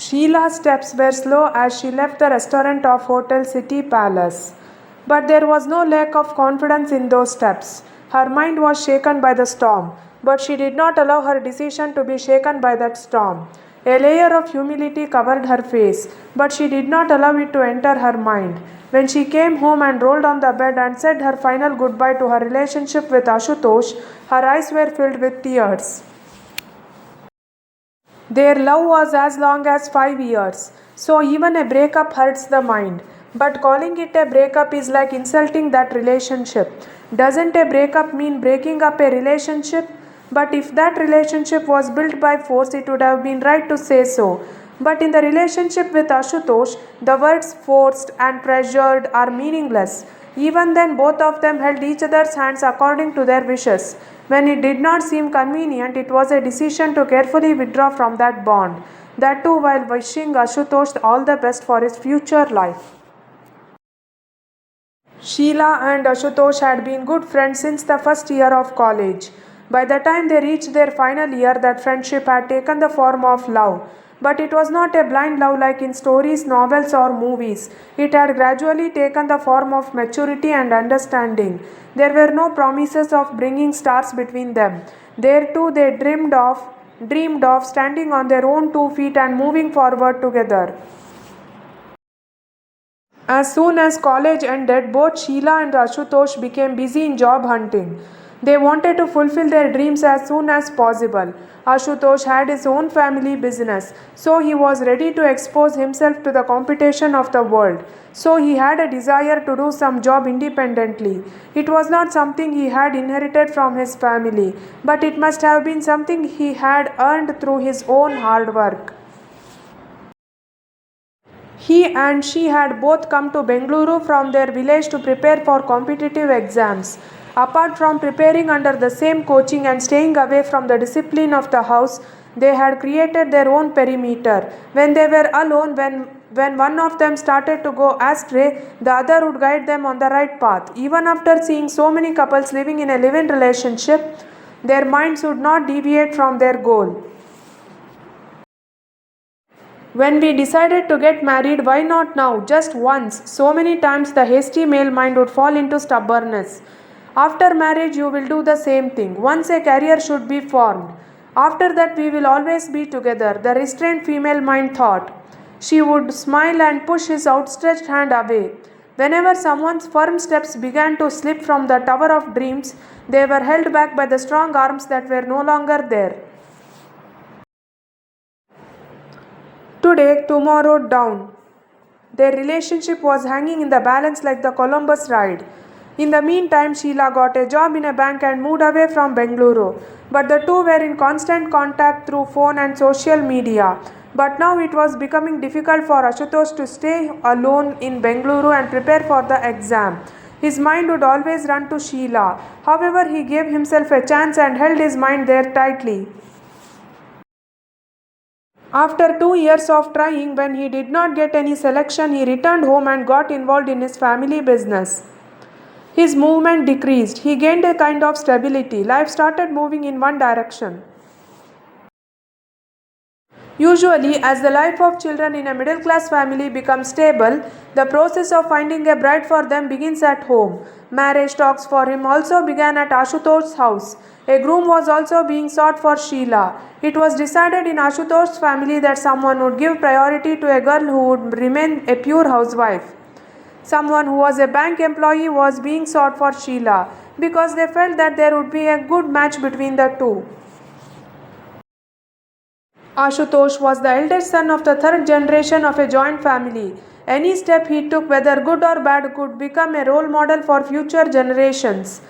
Sheila's steps were slow as she left the restaurant of Hotel City Palace. But there was no lack of confidence in those steps. Her mind was shaken by the storm, but she did not allow her decision to be shaken by that storm. A layer of humility covered her face, but she did not allow it to enter her mind. When she came home and rolled on the bed and said her final goodbye to her relationship with Ashutosh, her eyes were filled with tears. Their love was as long as 5 years, so even a breakup hurts the mind. But calling it a breakup is like insulting that relationship. Doesn't a breakup mean breaking up a relationship? But if that relationship was built by force, it would have been right to say so. But in the relationship with Ashutosh, the words forced and pressured are meaningless. Even then, both of them held each other's hands according to their wishes. When it did not seem convenient, it was a decision to carefully withdraw from that bond. That too, while wishing Ashutosh all the best for his future life. Sheila and Ashutosh had been good friends since the first year of college. By the time they reached their final year, that friendship had taken the form of love. But it was not a blind love like in stories, novels, or movies. It had gradually taken the form of maturity and understanding. There were no promises of bringing stars between them. There too they dreamed of standing on their own 2 feet and moving forward together. As soon as college ended, both Sheila and Ashutosh became busy in job hunting. They wanted to fulfill their dreams as soon as possible. Ashutosh had his own family business, so he was ready to expose himself to the competition of the world. So he had a desire to do some job independently. It was not something he had inherited from his family, but it must have been something he had earned through his own hard work. He and she had both come to Bengaluru from their village to prepare for competitive exams. Apart from preparing under the same coaching and staying away from the discipline of the house, they had created their own perimeter. When they were alone, when one of them started to go astray, the other would guide them on the right path. Even after seeing so many couples living in a live in relationship, their minds would not deviate from their goal. When we decided to get married, why not now? Just once. So many times the hasty male mind would fall into stubbornness. After marriage, you will do the same thing. Once a career should be formed. After that, we will always be together, the restrained female mind thought. She would smile and push his outstretched hand away. Whenever someone's firm steps began to slip from the tower of dreams, they were held back by the strong arms that were no longer there. Today, tomorrow, down. Their relationship was hanging in the balance like the Columbus ride. In the meantime, Sheila got a job in a bank and moved away from Bengaluru. But the two were in constant contact through phone and social media. But now it was becoming difficult for Ashutosh to stay alone in Bengaluru and prepare for the exam. His mind would always run to Sheila. However, he gave himself a chance and held his mind there tightly. After 2 years of trying, when he did not get any selection, he returned home and got involved in his family business. His movement decreased. He gained a kind of stability. Life started moving in one direction. Usually, as the life of children in a middle class family becomes stable, the process of finding a bride for them begins at home. Marriage talks for him also began at Ashutosh's house. A groom was also being sought for Sheila. It was decided in Ashutosh's family that someone would give priority to a girl who would remain a pure housewife. Someone who was a bank employee was being sought for Sheila because they felt that there would be a good match between the two. Ashutosh was the eldest son of the third generation of a joint family. Any step he took, whether good or bad, could become a role model for future generations.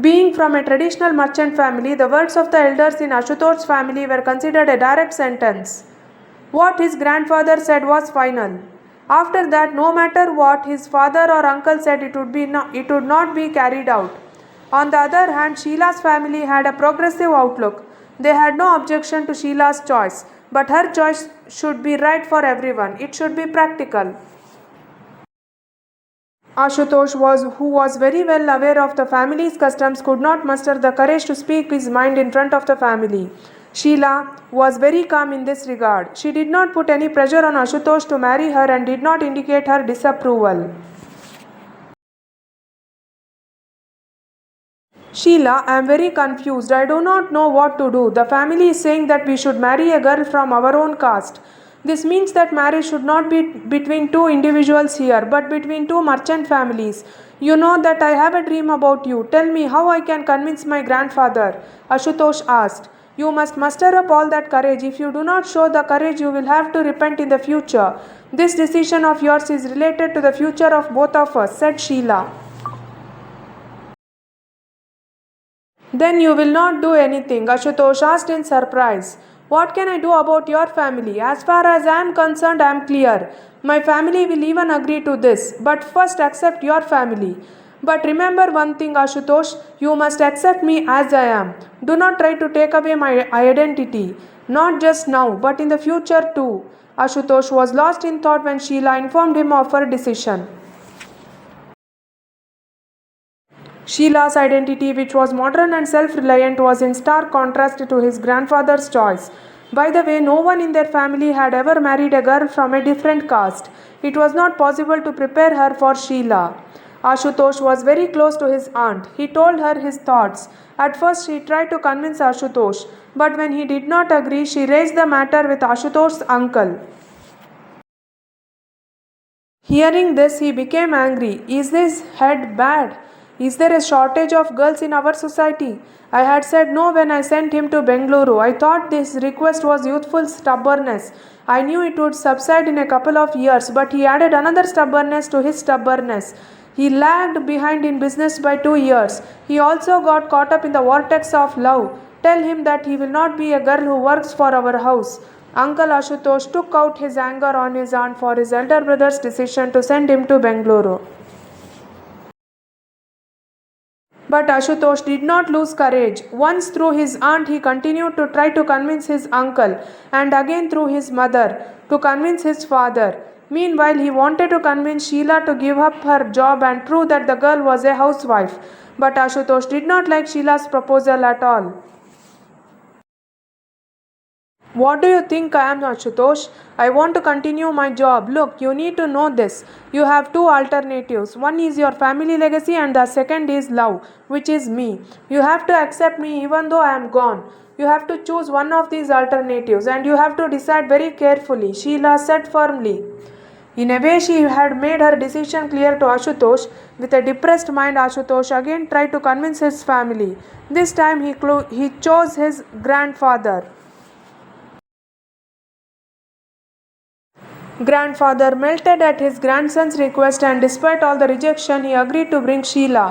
Being from a traditional merchant family, the words of the elders in Ashutosh's family were considered a direct sentence. What his grandfather said was final. After that, no matter what his father or uncle said, it would not be carried out. On the other hand, Sheila's family had a progressive outlook. They had no objection to Sheila's choice, but her choice should be right for everyone. It should be practical. Ashutosh, who was very well aware of the family's customs, could not muster the courage to speak his mind in front of the family. Sheila was very calm in this regard. She did not put any pressure on Ashutosh to marry her and did not indicate her disapproval. Sheila, I am very confused. I do not know what to do. The family is saying that we should marry a girl from our own caste. This means that marriage should not be between two individuals here, but between two merchant families. You know that I have a dream about you. Tell me how I can convince my grandfather, Ashutosh asked. You must muster up all that courage. If you do not show the courage, you will have to repent in the future. This decision of yours is related to the future of both of us, said Sheila. Then you will not do anything, Ashutosh asked in surprise. What can I do about your family? As far as I am concerned, I am clear. My family will even agree to this, but first accept your family. But remember one thing, Ashutosh, you must accept me as I am. Do not try to take away my identity, not just now, but in the future too. Ashutosh was lost in thought when Sheila informed him of her decision. Sheila's identity, which was modern and self reliant, was in stark contrast to his grandfather's choice. By the way, no one in their family had ever married a girl from a different caste. It was not possible to prepare her for Sheila. Ashutosh was very close to his aunt. He told her his thoughts. At first, she tried to convince Ashutosh, but when he did not agree, she raised the matter with Ashutosh's uncle. Hearing this, he became angry. Is his head bad? Is there a shortage of girls in our society? I had said no when I sent him to Bengaluru. I thought this request was youthful stubbornness. I knew it would subside in a couple of years, but he added another stubbornness to his stubbornness. He lagged behind in business by 2 years. He also got caught up in the vortex of love. Tell him that he will not be a girl who works for our house. Uncle Ashutosh took out his anger on his aunt for his elder brother's decision to send him to Bengaluru. But Ashutosh did not lose courage. Once through his aunt, he continued to try to convince his uncle, and again through his mother, to convince his father. Meanwhile, he wanted to convince Sheila to give up her job and prove that the girl was a housewife. But Ashutosh did not like Sheila's proposal at all. What do you think I am, Ashutosh? I want to continue my job. Look, you need to know this. You have two alternatives. One is your family legacy, and the second is love, which is me. You have to accept me even though I am gone. You have to choose one of these alternatives, and you have to decide very carefully, Sheila said firmly. In a way, she had made her decision clear to Ashutosh. With a depressed mind, Ashutosh again tried to convince his family. This time, he chose his grandfather. Grandfather melted at his grandson's request, and despite all the rejection, he agreed to bring Sheila,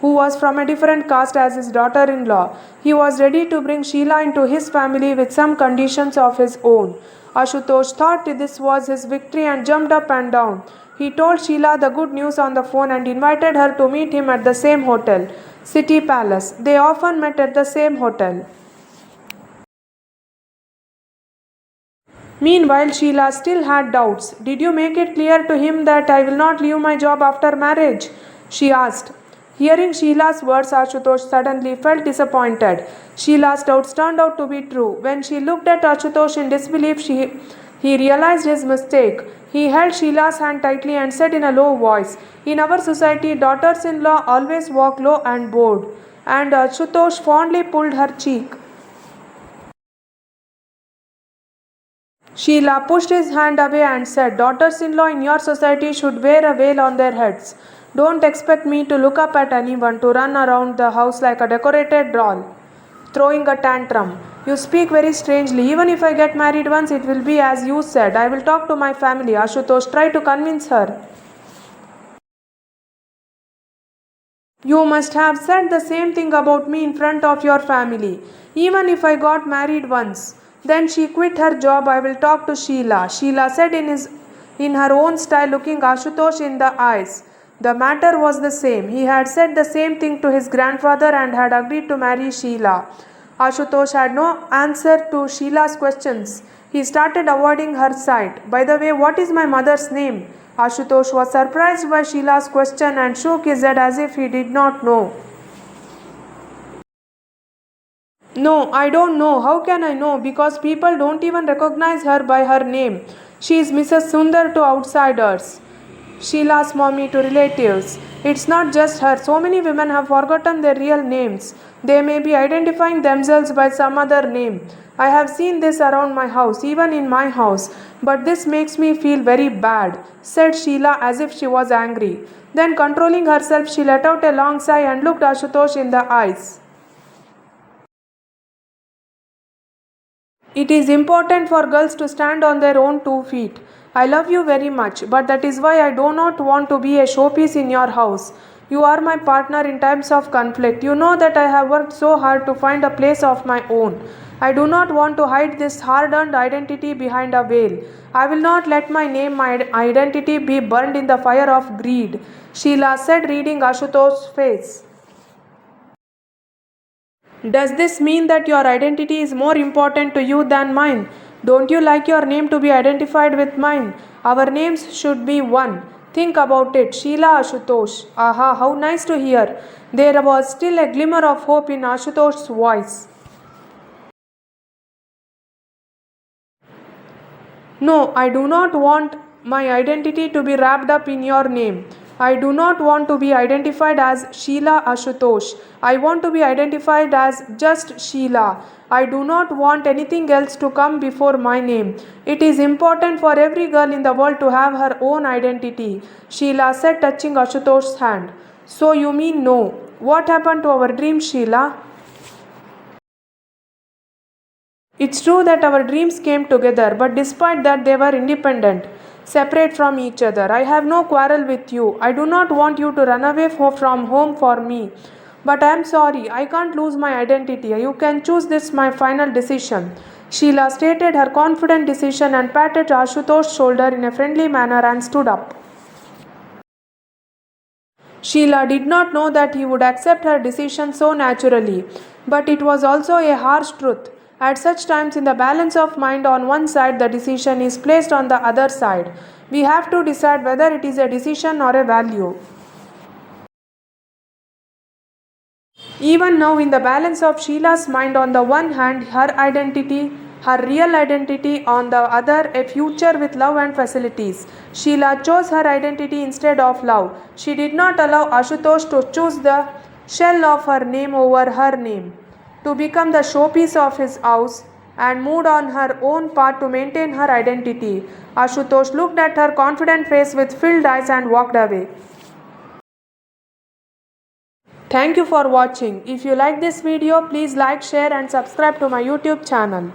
who was from a different caste, as his daughter in law. He was ready to bring Sheila into his family with some conditions of his own. Ashutosh thought this was his victory and jumped up and down. He told Sheila the good news on the phone and invited her to meet him at the same hotel, City Palace. They often met at the same hotel. Meanwhile, Sheila still had doubts. Did you make it clear to him that I will not leave my job after marriage? She asked. Hearing Sheila's words, Ashutosh suddenly felt disappointed. Sheila's doubts turned out to be true. When she looked at Ashutosh in disbelief, he realized his mistake. He held Sheila's hand tightly and said in a low voice, In our society, daughters in law always walk low and bowed. And Ashutosh fondly pulled her cheek. Sheila pushed his hand away and said, Daughters in law in your society should wear a veil on their heads. Don't expect me to look up at anyone, to run around the house like a decorated doll, throwing a tantrum. You speak very strangely. Even if I get married once, it will be as you said. I will talk to my family. Ashutosh tried to convince her. You must have said the same thing about me in front of your family. Even if I got married once. Then she quit her job. I will talk to Sheila. Sheila said in her own style, looking Ashutosh in the eyes. The matter was the same. He had said the same thing to his grandfather and had agreed to marry Sheila. Ashutosh had no answer to Sheila's questions. He started avoiding her sight. By the way, what is my mother's name? Ashutosh was surprised by Sheila's question and shook his head as if he did not know. No, I don't know. How can I know? Because people don't even recognize her by her name. She is Mrs. Sundar to outsiders, Sheila's mommy to relatives. It's not just her. So many women have forgotten their real names. They may be identifying themselves by some other name. I have seen this around my house, even in my house. But this makes me feel very bad, said Sheila as if she was angry. Then, controlling herself, she let out a long sigh and looked Ashutosh in the eyes. It is important for girls to stand on their own 2 feet. I love you very much, but that is why I do not want to be a showpiece in your house. You are my partner in times of conflict. You know that I have worked so hard to find a place of my own. I do not want to hide this hard earned identity behind a veil. I will not let my name, my identity be burned in the fire of greed, Sheila said, reading Ashutosh's face. Does this mean that your identity is more important to you than mine? Don't you like your name to be identified with mine? Our names should be one. Think about it, Sheila Ashutosh. Aha, how nice to hear. There was still a glimmer of hope in Ashutosh's voice. No, I do not want my identity to be wrapped up in your name. I do not want to be identified as Sheila Ashutosh. I want to be identified as just Sheila. I do not want anything else to come before my name. It is important for every girl in the world to have her own identity, Sheila said, touching Ashutosh's hand. So you mean no? What happened to our dream, Sheila? It's true that our dreams came together, but despite that, they were independent, separate from each other. I have no quarrel with you. I do not want you to run away from home for me. But I am sorry, I can't lose my identity. You can choose this, my final decision. Sheila stated her confident decision and patted Ashutosh's shoulder in a friendly manner and stood up. Sheila did not know that he would accept her decision so naturally, but it was also a harsh truth. At such times, in the balance of mind on one side, the decision is placed on the other side. We have to decide whether it is a decision or a value. Even now, in the balance of Sheila's mind, on the one hand, her identity, her real identity, on the other, a future with love and facilities. Sheila chose her identity instead of love. She did not allow Ashutosh to choose the shell of her name over her name, to become the showpiece of his house, and moved on her own path to maintain her identity. Ashutosh looked at her confident face with filled eyes and walked away. Thank you for watching. If you like this video, please like, share and subscribe to my YouTube channel.